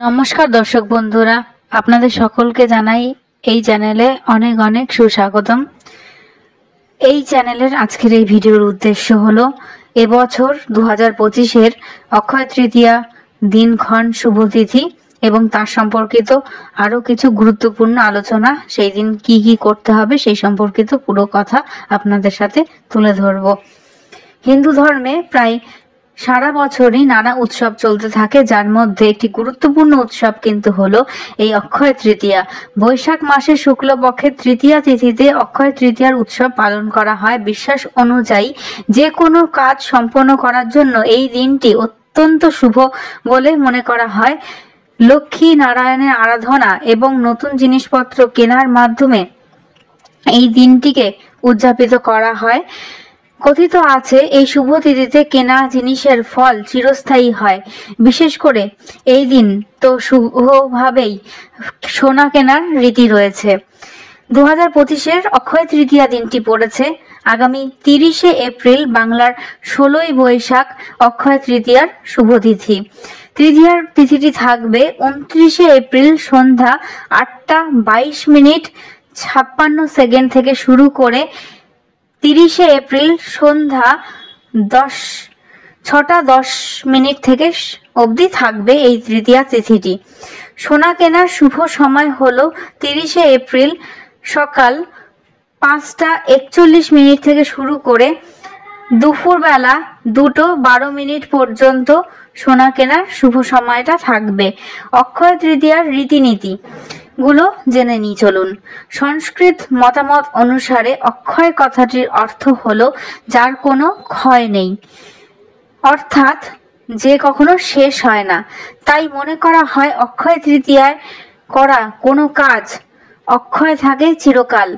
নমস্কার দর্শক বন্ধুরা, আপনাদের সকলকে জানাই এই চ্যানেলে অনেক অনেক সুস্বাগতম। এই চ্যানেলের আজকের এই ভিডিওর উদ্দেশ্য হলো এবছর 2025-এর অক্ষয় তৃতীয়া দিনক্ষণ শুভতিথি এবং তার সম্পর্কিত আরও কিছু গুরুত্বপূর্ণ আলোচনা। সেই দিন কি কি করতে হবে সেই সম্পর্কিত পুরো কথা আপনাদের সাথে তুলে ধরব। হিন্দু ধর্মে প্রায় সারা বছরই নানা উৎসব চলতে থাকে, যার মধ্যে একটি গুরুত্বপূর্ণ উৎসব কিন্তু হলো এই অক্ষয় তৃতীয়া। বৈশাখ মাসের শুক্লপক্ষের তৃতীয়া তিথিতে অক্ষয় তৃতীয়ার উৎসব পালন করা হয়। বিশ্বাস অনুযায়ী যে কোনো কাজ সম্পন্ন করার জন্য এই দিনটি অত্যন্ত শুভ বলে মনে করা হয়। লক্ষ্মী নারায়ণের আরাধনা এবং নতুন জিনিসপত্র কেনার মাধ্যমে এই দিনটিকে উদযাপিত করা হয়। কথিত আছে এই শুভ তিথিতে কেনা জিনিসের ফল চিরস্থায়ী হয়। বিশেষ করে এই দিন তো শুভভাবেই সোনা কেনার রীতি রয়েছে। 2025-এর অক্ষয় তৃতীয়া দিনটি পড়েছে আগামী 30শে এপ্রিল, বাংলার 16ই বৈশাখ অক্ষয় তৃতীয়ার শুভতিথি। তৃতীয়ার তিথিটি থাকবে 29শে এপ্রিল সন্ধ্যা 8টা 22 মিনিট 56 থেকে শুরু করে 30শে এপ্রিল সন্ধ্যা 6টা 10 মিনিট থেকে অবধি থাকবে এই তৃতীয়া তিথিটি। সোনা কেনার শুভ সময় হলো 30শে এপ্রিল সকাল 5টা 41 মিনিট থেকে শুরু করে দুপুরবেলা 2টো 12 মিনিট পর্যন্ত সোনা কেনার শুভ সময়টা থাকবে। অক্ষয় তৃতীয়ার রীতিনীতি গুলো জেনে নিই চলুন। সংস্কৃত মতামত অনুসারে অক্ষয় কথাটির অর্থ হলো যার কোনো ক্ষয় নেই, অর্থাৎ যে কখনো শেষ হয় না। তাই মনে করা হয় অক্ষয় তৃতীয়ায় করা কোনো কাজ অক্ষয় থাকে চিরকাল।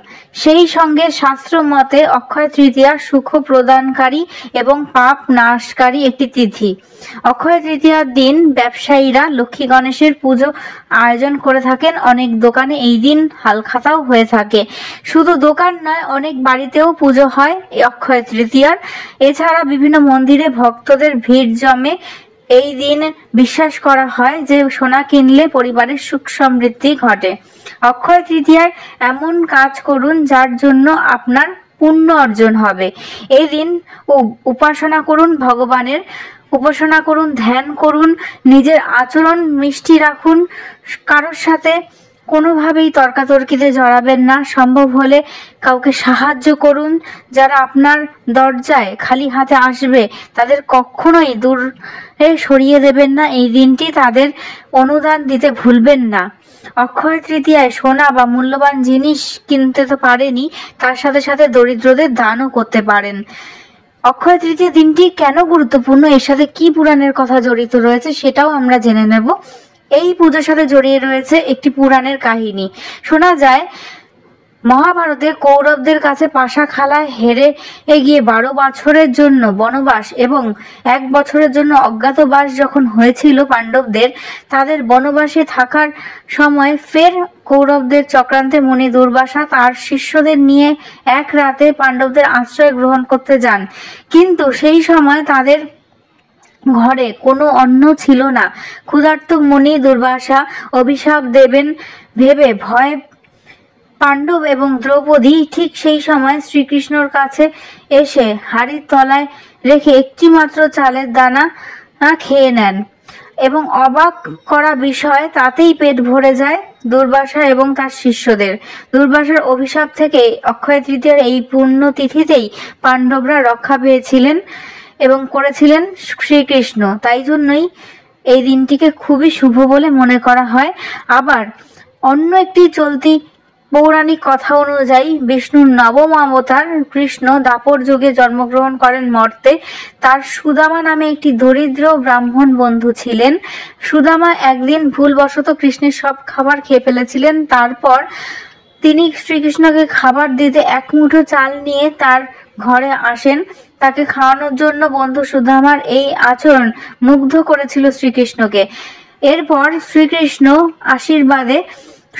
সেই সঙ্গে শাস্ত্র মতে অক্ষয় তৃতীয়া সুখ প্রদানকারী এবং পাপ নাশকারী একটি তিথি। অক্ষয় তৃতীয়ার দিন ব্যবসায়ীরা লক্ষ্মী গণেশের পুজো আয়োজন করে থাকেন। অনেক দোকানে এই দিন হালখাতাও হয়ে থাকে। শুধু দোকান নয়, অনেক বাড়িতেও পুজো হয় এই অক্ষয় তৃতীয়ার। এছাড়া বিভিন্ন মন্দিরে ভক্তদের ভিড় জমে। এই দিন বিশ্বাস করা হয় যে সোনা কিনলে পরিবারের সুখ সমৃদ্ধি ঘটে। অক্ষয় তৃতীয়ায় এমন কাজ করুন যার জন্য আপনার পুণ্য অর্জন হবে। এই দিন উপাসনা করুন, ভগবানের উপাসনা করুন, ধ্যান করুন, নিজের আচরণ মিষ্টি রাখুন, কারোর সাথে কোনোভাবেই তর্কাতর্কিতে জড়াবেন না। সম্ভব হলে কাউকে সাহায্য করুন। যারা আপনার দরজায় খালি হাতে আসবে তাদের কখনোই দূরে সরিয়ে দেবেন না। এই দিনটি তাদের অনুদান দিতে ভুলবেন না। অক্ষয় তৃতীয়ায় সোনা বা মূল্যবান জিনিস কিনতে তো পারেনি, তার সাথে সাথে দরিদ্রদের দানও করতে পারেন। অক্ষয় তৃতীয়া দিনটি কেন গুরুত্বপূর্ণ, এর সাথে কি পুরাণের কথা জড়িত রয়েছে সেটাও আমরা জেনে নেব। এই পুজোর সাথে জড়িয়ে রয়েছে একটি পুরাণের কাহিনী। শোনা যায় মহাভারতে কৌরবদের কাছে পাশাখালায় হেরে গিয়ে 12 বছরের জন্য বনবাস এবং 1 বছরের জন্য অজ্ঞাতবাস যখন হয়েছিল পাণ্ডবদের, তাদের বনবাসে থাকার সময় ফের কৌরবদের চক্রান্তে মুনি দুর্বাসা তার শিষ্যদের নিয়ে এক রাতে পাণ্ডবদের আশ্রয় গ্রহণ করতে যান। কিন্তু সেই সময় তাদের ঘরে কোনো অন্ন ছিল না। ক্ষুধার্ত মুনি দুর্বাসা অভিশাপ দেবেন ভেবে ভয় পাণ্ডব এবং দ্রৌপদী ঠিক সেই সময় শ্রীকৃষ্ণর কাছে এসে হাড়ির তলায় রেখে একটি মাত্র চালের দানা খেয়ে নেন এবং অবাক করা বিষয় তাতেই পেট ভরে যায় দুর্বাসা এবং তার শিষ্যদের। দুর্বাসার অভিশাপ থেকে অক্ষয় তৃতীয়ার এই পূর্ণ তিথিতেই পাণ্ডবরা রক্ষা পেয়েছিলেন এবং করেছিলেন শ্রীকৃষ্ণ। তাই জন্যই এই দিনটিকে খুবই শুভ বলে মনে করা হয়। আবার অন্য একটি চলতি পৌরাণিক কথা অনুযায়ী বিষ্ণুর নবম অবতার কৃষ্ণ দাপর যুগে জন্মগ্রহণ করেন মর্তে। তার সুদামা নামে একটি দরিদ্র ব্রাহ্মণ বন্ধু ছিলেন। সুদামা একদিন ভুলবশত কৃষ্ণের সব খাবার খেয়ে ফেলেছিলেন। তারপর তিনি শ্রীকৃষ্ণকে খাবার দিতে এক মুঠো চাল নিয়ে তার ঘরে আসেন। তাকে খাওয়ানোর জন্য বন্ধু সুদামার এই আচরণ মুগ্ধ করেছিল শ্রীকৃষ্ণকে। এরপর শ্রীকৃষ্ণ আশীর্বাদে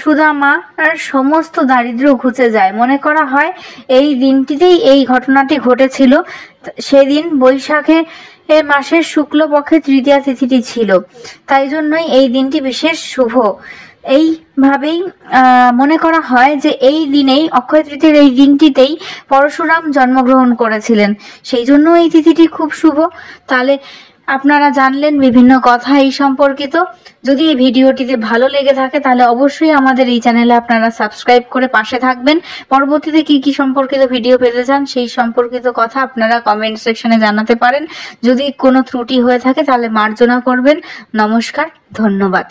সুদামার সমস্ত দারিদ্র্য ঘুচে যায়। মনে করা হয় এই দিনটিতেই এই ঘটনাটি ঘটেছিল। সেদিন বৈশাখে এ মাসের শুক্লপক্ষে তৃতীয়া তিথিটি ছিল, তাই জন্যই এই দিনটি বিশেষ শুভ। এইভাবেই মনে করা হয় যে এই দিনেই, অক্ষয় তৃতীয়ার এই দিনটিতেই পরশুরাম জন্মগ্রহণ করেছিলেন, সেই জন্য এই তিথিটি খুব শুভ। তাহলে আপনারা জানলেন বিভিন্ন কথা এই সম্পর্কিত। যদি এই ভিডিওটিতে ভালো লেগে থাকে তাহলে অবশ্যই আমাদের এই চ্যানেলে আপনারা সাবস্ক্রাইব করে পাশে থাকবেন। পরবর্তীতে কি কি সম্পর্কিত ভিডিও পেতে চান সেই সম্পর্কিত কথা আপনারা কমেন্ট সেকশনে জানাতে পারেন। যদি কোনো ত্রুটি হয়ে থাকে তাহলে মার্জনা করবেন। নমস্কার, ধন্যবাদ।